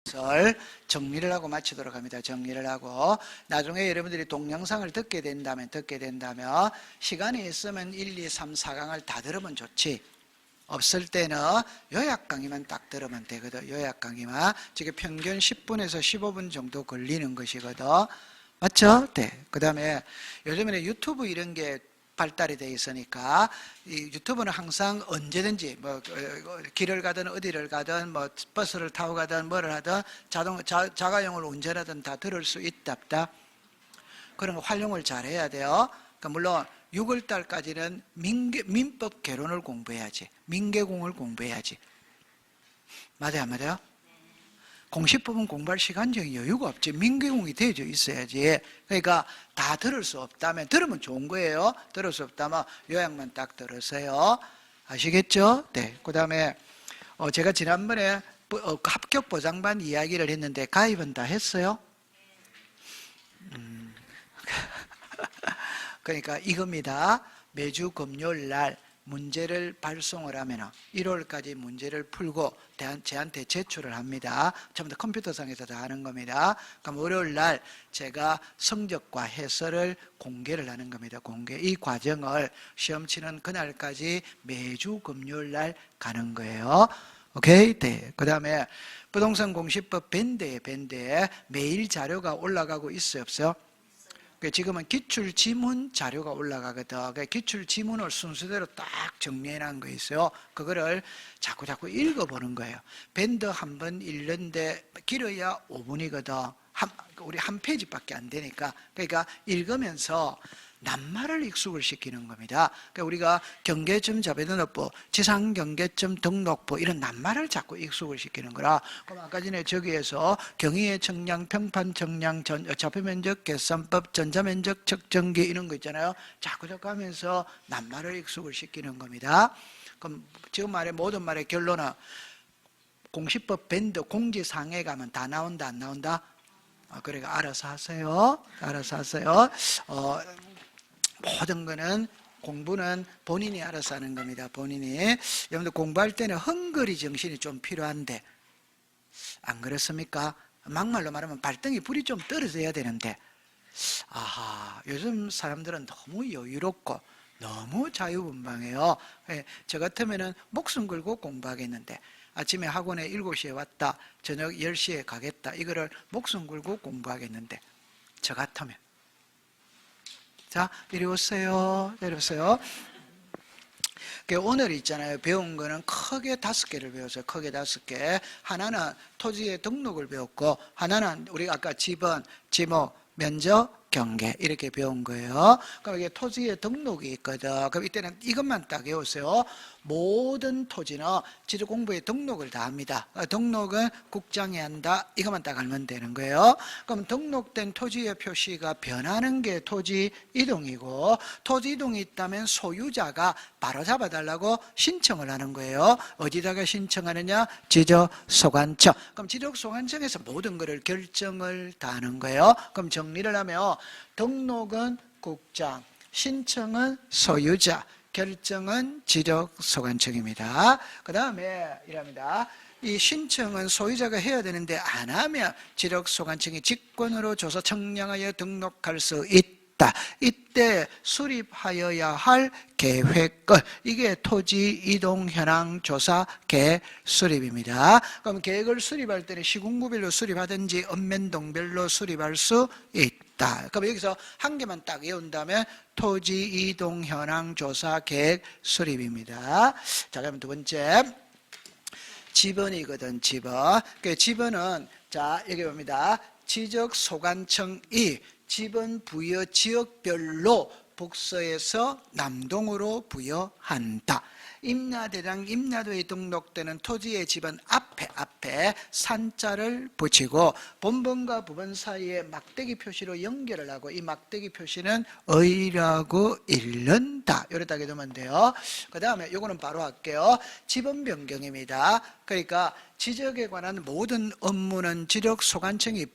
것을 정리를 하고 마치도록 합니다. 정리를 하고 나중에 여러분들이 동영상을 듣게 된다면 시간이 있으면 1, 2, 3, 4강을 다 들으면 좋지. 없을 때는 요약 강의만 딱 들으면 되거든. 요약 강의만. 지금 평균 10분에서 15분 정도 걸리는 것이거든. 맞죠? 네. 그 다음에 요즘에는 유튜브 이런 게 발달이 되어 있으니까 이 유튜브는 항상 언제든지 뭐 길을 가든 어디를 가든 뭐 버스를 타고 가든 뭐를 하든 자가용을 운전하든 다 들을 수 있답다. 그런 거 활용을 잘 해야 돼요. 그러니까 물론 6월 달까지는 민법 개론을 공부해야지. 민계공을 공부해야지. 맞아요, 안 맞아요? 공시법은 공부할 시간적인 여유가 없지. 민계공이 되어져 있어야지. 그러니까 다 들을 수 없다면, 들으면 좋은 거예요. 들을 수 없다면 요약만 딱 들으세요. 아시겠죠? 네. 그 다음에 제가 지난번에 합격 보장반 이야기를 했는데 가입은 다 했어요? 그러니까 이겁니다. 매주 금요일 날 문제를 발송을 하면 1월까지 문제를 풀고 저한테 제출을 합니다. 전부 다 컴퓨터상에서 다 하는 겁니다. 그럼 월요일 날 제가 성적과 해설을 공개를 하는 겁니다. 이 과정을 시험 치는 그날까지 매주 금요일 날 가는 거예요. 오케이? 네. 그 다음에 부동산 공시법 밴드에 매일 자료가 올라가고 있어요, 없어요? 지금은 기출지문 자료가 올라가거든. 기출지문을 순서대로 딱 정리해 놓은 거 있어요. 그거를 자꾸 읽어보는 거예요. 밴드 한 번 읽는데 길어야 5분이거든. 우리 한 페이지밖에 안 되니까. 그러니까 읽으면서 낱말을 익숙을 시키는 겁니다. 그러니까 우리가 경계점 자배등록부, 지상경계점 등록부 이런 낱말을 자꾸 익숙을 시키는 거라. 그럼 아까 전에 저기에서 경위의 청량, 평판 청량, 좌표면적 계산법, 전자면적 측정기 이런 거 있잖아요. 자꾸 하면서 낱말을 익숙을 시키는 겁니다. 그럼 지금 모든 말의 결론은 공시법 밴드 공지사항에 가면 다 나온다, 안 나온다? 그러니까 알아서 하세요. 모든 거는 공부는 본인이 알아서 하는 겁니다. 본인이. 여러분들 공부할 때는 헝거리 정신이 좀 필요한데 안 그렇습니까? 막말로 말하면 발등에 불이 좀 떨어져야 되는데 요즘 사람들은 너무 여유롭고 너무 자유분방해요. 저 같으면 목숨 걸고 공부하겠는데 아침에 학원에 7시에 왔다 저녁 10시에 가겠다 이거를 목숨 걸고 공부하겠는데 저 같으면 자, 이리 오세요. 오늘 있잖아요. 배운 거는 크게 5개를 배웠어요. 크게 5개. 하나는 토지의 등록을 배웠고, 하나는 우리가 아까 지번, 지목, 면적, 경계 이렇게 배운 거예요. 그럼 이게 토지의 등록이 있거든. 그럼 이때는 이것만 딱 외우세요. 모든 토지는 지적 공부에 등록을 다 합니다. 등록은 국장이 한다. 이것만 딱 알면 되는 거예요. 그럼 등록된 토지의 표시가 변하는 게 토지 이동이고, 토지 이동이 있다면 소유자가 바로 잡아달라고 신청을 하는 거예요. 어디다가 신청하느냐? 지적소관청. 그럼 지적소관청에서 모든 것을 결정을 다 하는 거예요. 그럼 정리를 하면 등록은 국장, 신청은 소유자, 결정은 지적소관청입니다. 그 다음에 이랍니다. 이 신청은 소유자가 해야 되는데 안 하면 지적소관청이 직권으로 줘서 청량하여 등록할 수 있다. 이때 수립하여야 할 계획을, 이게 토지 이동 현황 조사 계획 수립입니다. 그럼 계획을 수립할 때는 시군구별로 수립하든지 읍면동별로 수립할 수 있다. 그럼 여기서 한 개만 딱 외운다면 토지 이동 현황 조사 계획 수립입니다. 자, 그럼 두 번째 지번이거든. 지번. 그 지번은 자 여기 봅니다. 지적소관청이 지번 부여 지역별로 북서에서 남동으로 부여한다. 임야대장 임야도에 등록되는 토지의 지번 앞에 산자를 붙이고 본번과 부번 사이에 막대기 표시로 연결을 하고 이 막대기 표시는 의라고 읽는다. 이렇게 되면 돼요. 그 다음에 요거는 바로 할게요. 지번 변경입니다. 그러니까 지적에 관한 모든 업무는 지적소관청이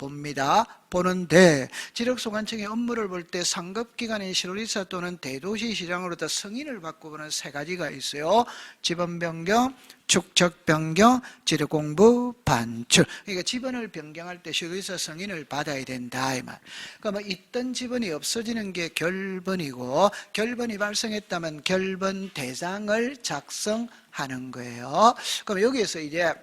보는데 지적소관청의 업무를 볼 때 상급기관인 시도지사 또는 대도시시장으로부터 승인을 받고 보는 3가지가 있어요. 지번 변경, 축척 변경, 지적공부 부, 반출. 그러니까 지번을 변경할 때 시도지사 승인을 받아야 된다 이 말. 그러면 있던 지번이 없어지는 게 결번이고, 결번이 발생했다면 결번 대장을 작성하는 거예요. 그럼 여기에서 이제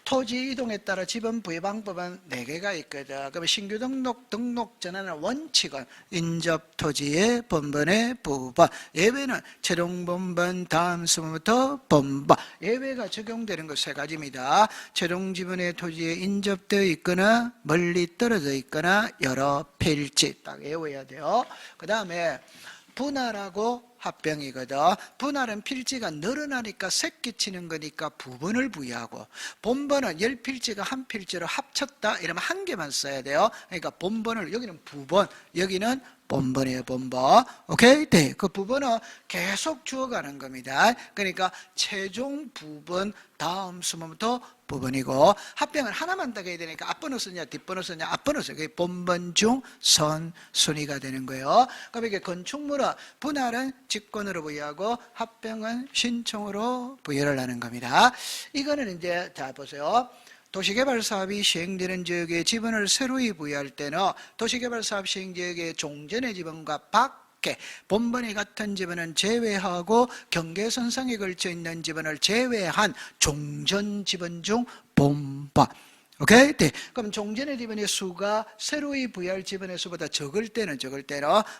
토지 이동에 따라 지번 부여 방법은 4개가 있거든. 그러면 신규 등록 전환의 원칙은 인접 토지의 번번의 부번, 예외는 최종 번번 다음 수부터 번번. 예외가 적용되는 것 3가지입니다. 최종 지번의 토지에 인접되어 있거나 멀리 떨어져 있거나 여러 필지 딱 외워야 돼요. 그 다음에 분할하고 합병이거든. 분할은 필지가 늘어나니까 새끼치는 거니까 부분을 부여하고, 본번은 10필지가 한 필지로 합쳤다 이러면 한 개만 써야 돼요. 그러니까 본번을, 여기는 부번, 여기는 본번이에요. 본번. 오케이? 네. 그 부분은 계속 주어가는 겁니다. 그러니까 최종 부분 다음 수문부터 부분이고, 합병은 하나만 딱 해야 되니까 앞번호 쓰냐 뒷번호 쓰냐 앞번호 쓰냐, 그게 본번 중 선순위가 되는 거예요. 그럼 이게 건축물은 분할은 직권으로 부여하고 합병은 신청으로 부여를 하는 겁니다. 이거는 이제 자 보세요. 도시개발사업이 시행되는 지역에 지번을 새로이 부여할 때는 도시개발사업 시행지역의 종전의 지번과 밖에 본번이 같은 지번은 제외하고 경계선상에 걸쳐 있는 지번을 제외한 종전 지번 중 본번. 오케이? 네. 그럼 종전의 지번의 수가 새로이 부여할 지번의 수보다 적을 때는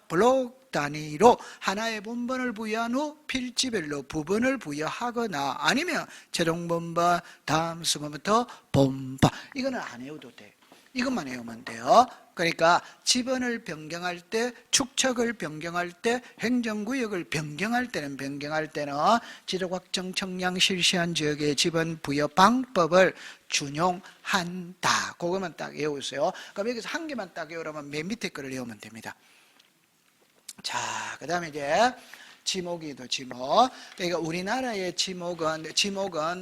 블록 단위로 하나의 본번을 부여한 후 필지별로 부분을 부여하거나 아니면 최종 본번 다음 수번부터 본번. 이거는 안 외워도 돼. 이것만 외우면 돼요. 그러니까 지번을 변경할 때, 축척을 변경할 때, 행정구역을 변경할 때는 지역확정 청량 실시한 지역의 지번 부여 방법을 준용한다. 그것만 딱 외우세요. 그럼 여기서 한 개만 딱 외우려면 맨 밑에 거를 외우면 됩니다. 자, 그 다음에 이제 지목이도 지목. 그러니까 우리나라의 지목은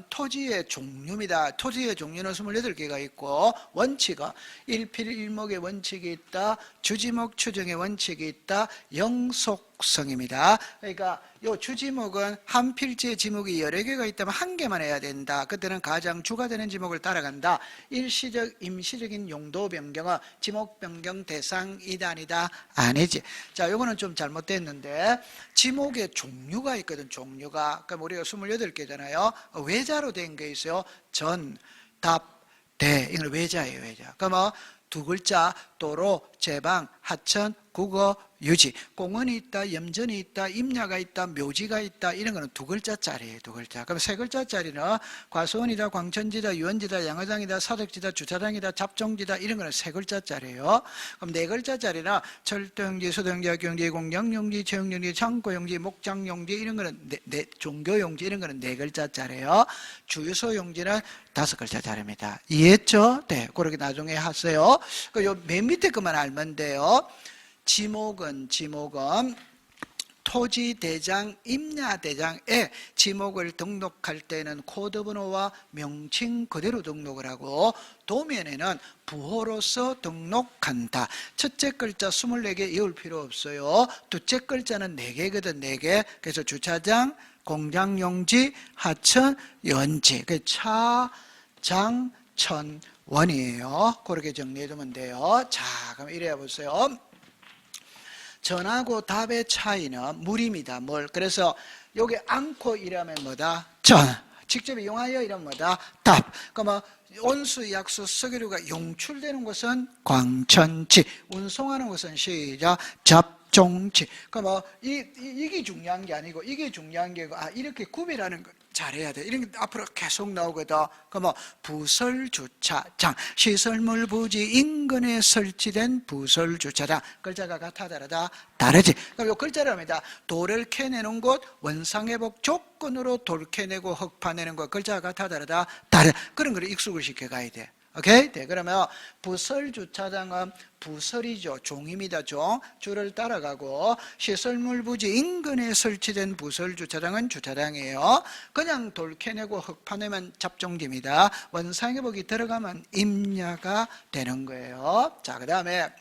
토지의 종류입니다. 토지의 종류는 28개가 있고, 원칙은 일필일목의 원칙이 있다, 주지목 추정의 원칙이 있다, 영속성입니다. 그러니까 요 주지목은 한 필지의 지목이 여러 개가 있다면 한 개만 해야 된다. 그때는 가장 주가 되는 지목을 따라간다. 일시적, 임시적인 용도 변경은 지목 변경 대상이다 아니다? 아니지. 자, 요거는 좀 잘못됐는데, 지목의 종류가 있거든. 종류가. 그럼 우리가 28개잖아요. 외자로 된 게 있어요. 전, 답, 대. 이건 외자예요. 외자. 그러면 두 글자, 도로, 제방, 하천, 국어, 유지. 공원이 있다, 염전이 있다, 임야가 있다, 묘지가 있다, 이런 거는 두 글자짜리예요. 두 글자. 그럼 세 글자짜리는 과수원이다, 광천지다, 유원지다, 양어장이다, 사덕지다, 주차장이다, 잡종지다, 이런 거는 세 글자짜리예요. 그럼 네 글자짜리는 철도용지, 수도용지, 학교용지, 공장용지, 체육용지, 창고용지, 목장용지, 이런 거는 종교용지, 이런 거는 네 글자짜리예요. 주유소용지는 5글자짜리입니다. 이해했죠? 네, 그렇게 나중에 하세요. 요 맨 밑에 것만 알면 돼요. 지목은 토지대장, 임야대장에 지목을 등록할 때는 코드번호와 명칭 그대로 등록을 하고, 도면에는 부호로서 등록한다. 첫째 글자 24개 외울 필요 없어요. 둘째 글자는 4개거든. 4개. 그래서 주차장, 공장용지, 하천, 연지. 차, 장, 천, 원이에요. 그렇게 정리해두면 돼요. 자, 그럼 이래 보세요. 전하고 답의 차이는 물입니다. 물. 그래서 여기 않고 이러면 뭐다? 전. 직접 이용하여 이러면 뭐다? 답. 그러면 온수, 약수, 석유류가 용출되는 곳은 광천지, 운송하는 곳은 시작 잡종지. 그러면 이게 중요한 게 아니고 이게 중요한 게, 이렇게 구별하는 거 잘해야 돼. 이런 게 앞으로 계속 나오거든. 그러면 부설주차장, 시설물 부지 인근에 설치된 부설주차장. 글자가 같아 다르다? 다르지. 그럼 이 글자랍니다. 돌을 캐내는 곳, 원상회복 조건으로 돌 캐내고 흙 파내는 곳. 글자가 같아 다르다? 다르다. 그런 걸 익숙을 시켜가야 돼. 오케이? 네, 그러면 부설주차장은 부설이죠. 종입니다. 종. 줄을 따라가고, 시설물 부지 인근에 설치된 부설주차장은 주차장이에요. 그냥 돌 캐내고 흙 파내면 잡종지입니다. 원상회복이 들어가면 임야가 되는 거예요. 자, 그 다음에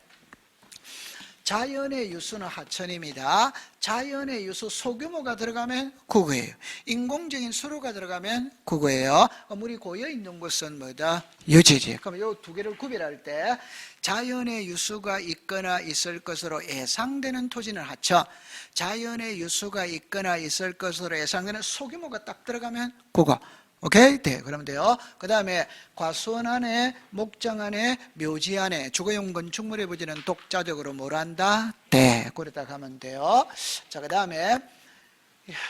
자연의 유수는 하천입니다. 자연의 유수 소규모가 들어가면 국어예요. 인공적인 수로가 들어가면 국어예요. 물이 고여있는 곳은 뭐다? 유지지. 그럼 이 두 개를 구별할 때 자연의 유수가 있거나 있을 것으로 예상되는 토지는 하천, 자연의 유수가 있거나 있을 것으로 예상되는 소규모가 딱 들어가면 국어. 오케이? 네, 그러면 돼요. 그 다음에 과수원 안에, 목장 안에, 묘지 안에 주거용 건축물의 부지는 독자적으로 뭘 한다? 네, 그러다 가면 돼요. 자, 그 다음에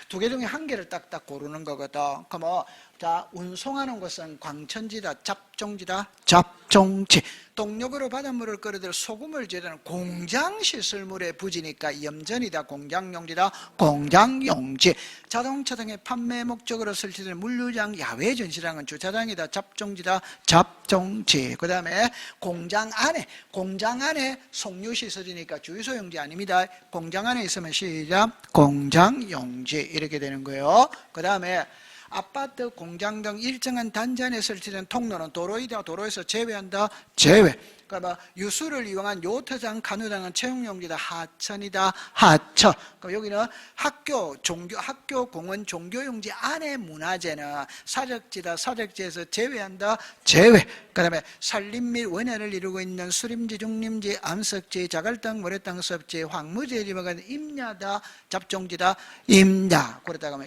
두 개 중에 한 개를 딱딱 고르는 거거든. 그럼 자, 운송하는 것은 광천지다, 잡종지다, 잡종지. 동력으로 바닷물을 끌어들여 소금을 제조하는 공장시설물의 부지니까 염전이다, 공장용지다, 공장용지. 자동차 등의 판매 목적으로 설치된 물류장, 야외 전시장은 주차장이다, 잡종지다, 잡종지. 그 다음에 공장 안에 송유시설이니까 주유소용지 아닙니다. 공장 안에 있으면 시작, 공장용지. 이렇게 되는 거예요. 그 다음에 아파트, 공장 등 일정한 단지 안에 설치된 통로는 도로이다, 도로에서 제외한다, 제외. 그러니까 유수를 이용한 요트장, 간호장은 채용용지다, 하천이다, 하천. 그럼 여기는 학교, 공원, 종교용지 안에 문화재는 사적지다, 사적지에서 제외한다, 제외. 그 다음에 산림 및 원야를 이루고 있는 수림지, 중림지, 암석지, 자갈땅, 모래땅, 섭지, 황무지에 지목한 임야다, 잡종지다, 임야. 그러다가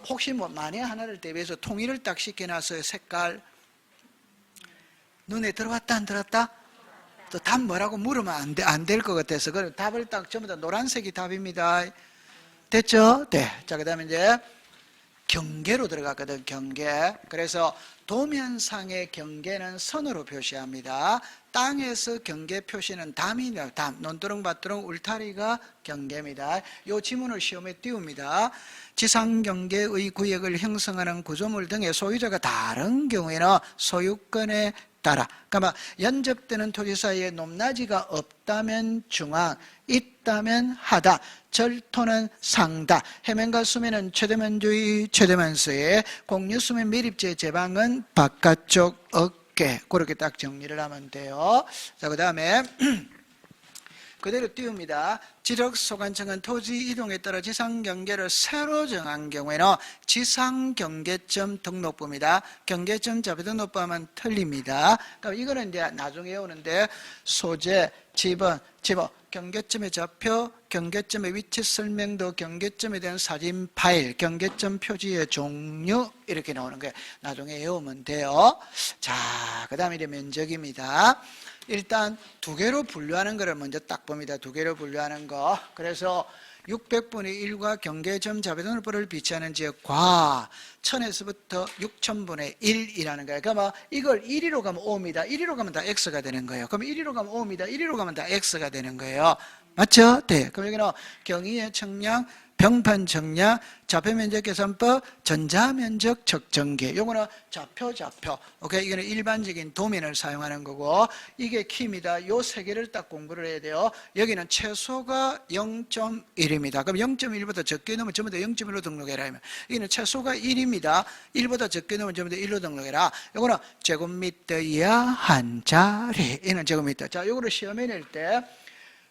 혹시 만에 하나를 대비해서 통일을 딱 시켜놔서 색깔 눈에 들어왔다 안 들어왔다? 또 답 뭐라고 물으면 안 될 것 같아서 그럼 답을 딱 전부 다 노란색이 답입니다. 됐죠? 네. 자, 그 다음에 이제 경계로 들어갔거든, 경계. 그래서 도면상의 경계는 선으로 표시합니다. 땅에서 경계 표시는 담이다, 담. 논두렁, 밭두렁, 울타리가 경계입니다. 이 지문을 시험에 띄웁니다. 지상경계의 구역을 형성하는 구조물 등의 소유자가 다른 경우에는 소유권에 따라, 그러니까 연접되는 토지 사이에 높낮이가 없다면 중앙, 있다면 하다, 절토는 상다, 해면과 수면은 최대면주의, 최대면수의, 공유수면 밀입지의 제방은 바깥쪽 어깨. 그렇게 딱 정리를 하면 돼요. 자, 그 다음에 그대로 띄웁니다. 지력소관청은 토지 이동에 따라 지상경계를 새로 정한 경우에는 지상경계점 등록부입니다. 경계점 자비등록부하면 틀립니다. 그러니까 이거는 이제 나중에 오는데 소재, 지번, 경계점의 좌표, 경계점의 위치 설명도, 경계점에 대한 사진 파일, 경계점 표지의 종류 이렇게 나오는 거예요. 나중에 외우면 돼요. 자, 그 다음에 이제 면적입니다. 일단 두 개로 분류하는 거를 먼저 딱 봅니다. 두 개로 분류하는 거. 그래서 600분의 1과 경계점 자비등록부를 비치하는 지역 과 1000에서부터 6000분의 1이라는 거예요. 그러면 이걸 1위로 가면 5입니다. 1위로 가면 다 X가 되는 거예요. 그럼 1위로 가면 5입니다. 1위로 가면 다 X가 되는 거예요. 맞죠? 네. 그럼 여기는 경의의 청량, 병판 청량, 좌표면적 계산법, 전자면적 측정기. 요거는 좌표. 오케이. 이거는 일반적인 도면을 사용하는 거고, 이게 키입니다. 요 세 개를 딱 공부를 해야 돼요. 여기는 최소가 0.1입니다. 그럼 0.1보다 적게 넣으면 전부 다 0.1로 등록해라. 여기는 최소가 1입니다. 1보다 적게 넣으면 전부 다 1로 등록해라. 요거는 제곱미터 이하 한 자리. 이는 제곱미터. 자, 요거를 시험에 낼 때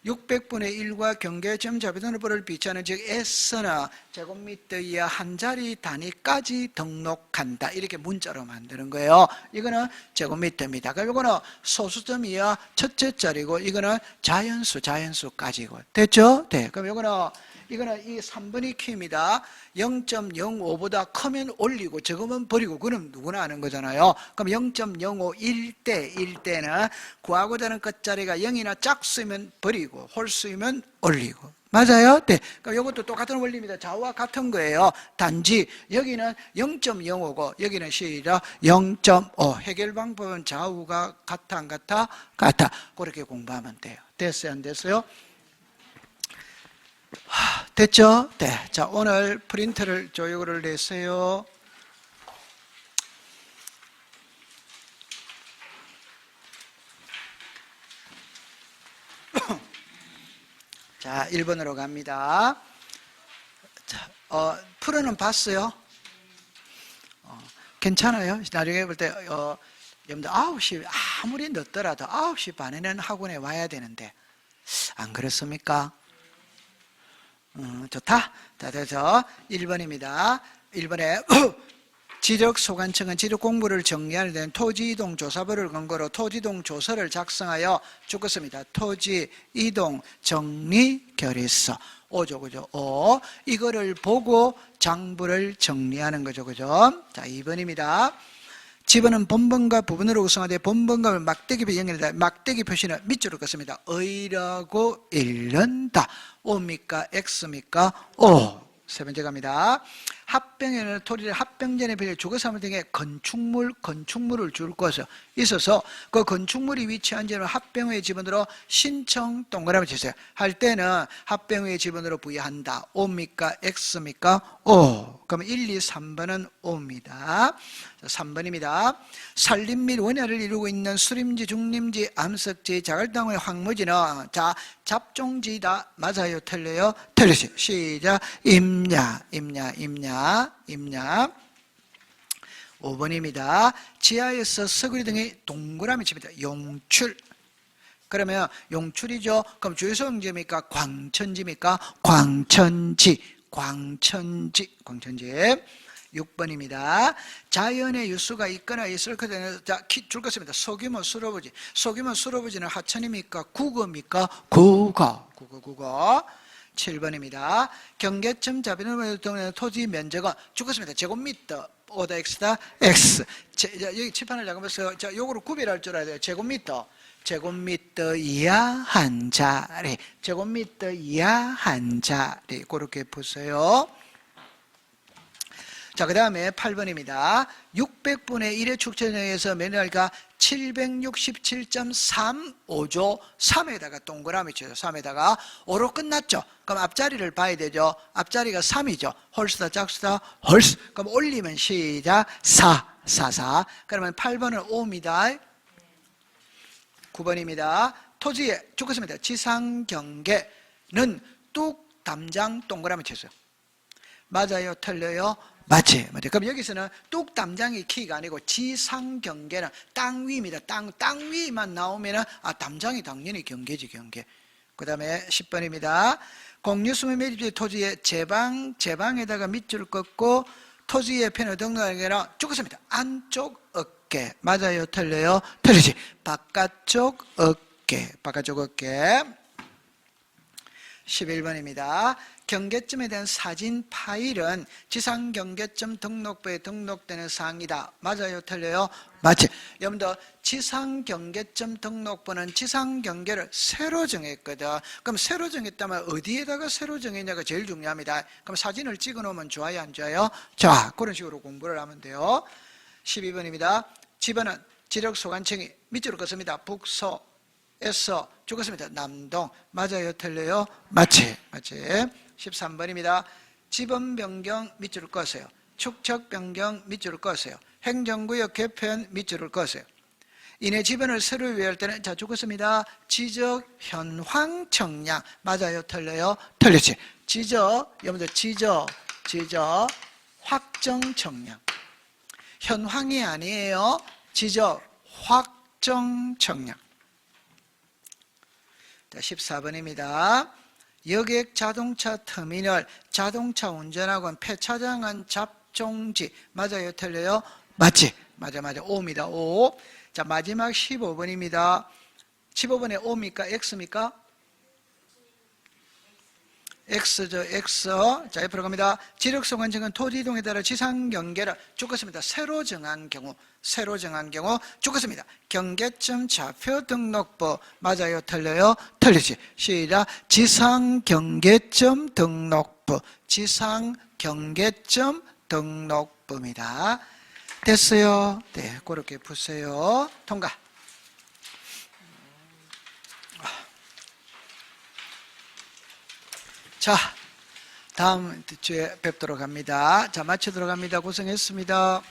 600분의 1과 경계점 자비등록부를 비치하는 즉 S는 제곱미터 이하 한 자리 단위까지 등록한다. 이렇게 문자로 만드는 거예요. 이거는 제곱미터입니다. 그럼 이거는 소수점 이하 첫째 자리고 이거는 자연수까지고. 됐죠? 네. 그럼 이거는 이 3분의 키입니다. 0.05보다 크면 올리고 적으면 버리고. 그럼 누구나 아는 거잖아요. 그럼 0.05 1대는 구하고자 하는 끝자리가 0이나 짝수이면 버리고 홀수이면 올리고. 맞아요? 네. 그럼 이것도 똑같은 원리입니다. 좌우와 같은 거예요. 단지 여기는 0.05고 여기는 시작 0.5. 해결 방법은 좌우가 같아 안 같아? 같아. 그렇게 공부하면 돼요. 됐어요? 안 됐어요? 됐죠? 네. 자, 오늘 프린트를 조율을 내세요. 자, 1번으로 갑니다. 자, 풀어는 봤어요? 괜찮아요? 나중에 볼 때, 여러분들 9시, 아무리 늦더라도 9시 반에는 학원에 와야 되는데, 안 그렇습니까? 좋다. 자, 그래서 1번입니다. 1번에 지적소관청은 지적공부를 정리하는 데는 토지이동조사부를 근거로 토지이동조서를 작성하여 죽었습니다. 토지이동 정리결의서. 5죠, 그죠? 5. 이거를 보고 장부를 정리하는 거죠, 그죠? 자, 2번입니다. 집어는 본번과 부분으로 구성하되 본번과 막대기 연결되다. 막대기 표시는 밑줄을 긋습니다. 의라고 읽는다. O입니까? X입니까? O. 세 번째 갑니다. 합병에는 토지를 합병전에 빌려 주거사무 등의 건축물을 줄 것이 있어서 그 건축물이 위치한 지는 합병후에 지분으로 신청 동그라미 치세요. 할 때는 합병후에 지분으로 부여한다. O입니까? X입니까? O. 그러면 1, 2, 3번은 O입니다. 3번입니다. 산림 및 원야를 이루고 있는 수림지, 중림지, 암석지, 자갈당의 황무지는 자 잡종지다. 맞아요? 틀려요? 틀리지. 시작. 임야. 5번입니다. 지하에서 서구리 등이 동그라미 칩니다. 용출. 그러면 용출이죠. 그럼 주요소형지입니까? 광천지입니까? 광천지. 6번입니다. 자연의 유수가 있거나 있을 것에는 자, 줄 것입니다. 소규모 수로부지. 소규모 수로부지는 하천입니까? 국어입니까? 국어. 7번입니다. 경계점 잡이는 토지 면적은 죽었습니다. 제곱미터 오다 x다 x. 여기 칠판을 잡으면서 자, 요거를 구별할 줄 알아야 돼요. 제곱미터 이하 한 자리. 제곱미터 이하 한 자리. 그렇게 보세요. 자, 그 다음에 8번입니다. 600분의 1의 축전에 의해서 매날가 767.35조 3에다가 동그라미 쳐요. 3에다가 5로 끝났죠. 그럼 앞자리를 봐야 되죠. 앞자리가 3이죠. 홀수다 짝수다 홀수. 그럼 올리면 시작 4. 그러면 8번은 5입니다. 9번입니다. 토지에 죽었습니다. 지상경계는 뚝 담장 동그라미 쳤어요. 맞아요? 틀려요? 맞지. 그럼 여기서는 뚝 담장이 키가 아니고 지상 경계는 땅 위입니다. 땅 위만 나오면은 담장이 당연히 경계지, 경계. 그 다음에 10번입니다. 공유수면 매집지 토지의 제방에다가 밑줄을 긋고 토지의 편을 등록하는 게 아니라 죽었습니다. 안쪽 어깨. 맞아요? 틀려요? 틀리지. 바깥쪽 어깨. 11번입니다. 경계점에 대한 사진 파일은 지상경계점 등록부에 등록되는 사항이다. 맞아요? 틀려요? 맞지? 여러분들 지상경계점 등록부는 지상경계를 새로 정했거든. 그럼 새로 정했다면 어디에다가 새로 정했냐가 제일 중요합니다. 그럼 사진을 찍어 놓으면 좋아요? 안 좋아요? 자, 그런 식으로 공부를 하면 돼요. 12번입니다. 집어는 지력소관청이 밑으로 긋습니다. 북서에서 죽었습니다. 남동. 맞아요? 틀려요? 맞지? 13번입니다. 지번 변경 밑줄을 꺼세요. 축척 변경 밑줄을 꺼세요. 행정구역 개편 밑줄을 꺼세요. 이내 지번을 새로 위할 때는 자 죽었습니다. 지적 현황 청량. 맞아요? 틀려요? 틀리지. 여러분들 지적 확정 청량. 현황이 아니에요. 지적 확정 청량. 자, 14번입니다. 여객 자동차 터미널, 자동차 운전학원, 폐차장은 잡종지. 맞아요? 틀려요? 맞지? 맞아. 5입니다. 5. 자, 마지막 15번입니다. 15번에 O입니까? X입니까? X죠, X. 자, 옆으로 갑니다. 지력소관청은 토지 이동에 따라 지상 경계를 죽었습니다. 새로 정한 경우 죽었습니다. 경계점 좌표 등록부. 맞아요? 틀려요? 틀리지. 시작. 지상 경계점 등록부. 지상 경계점 등록부입니다. 됐어요? 네, 그렇게 보세요. 통과. 자, 다음 주에 뵙도록 합니다. 자, 마치도록 합니다. 고생했습니다.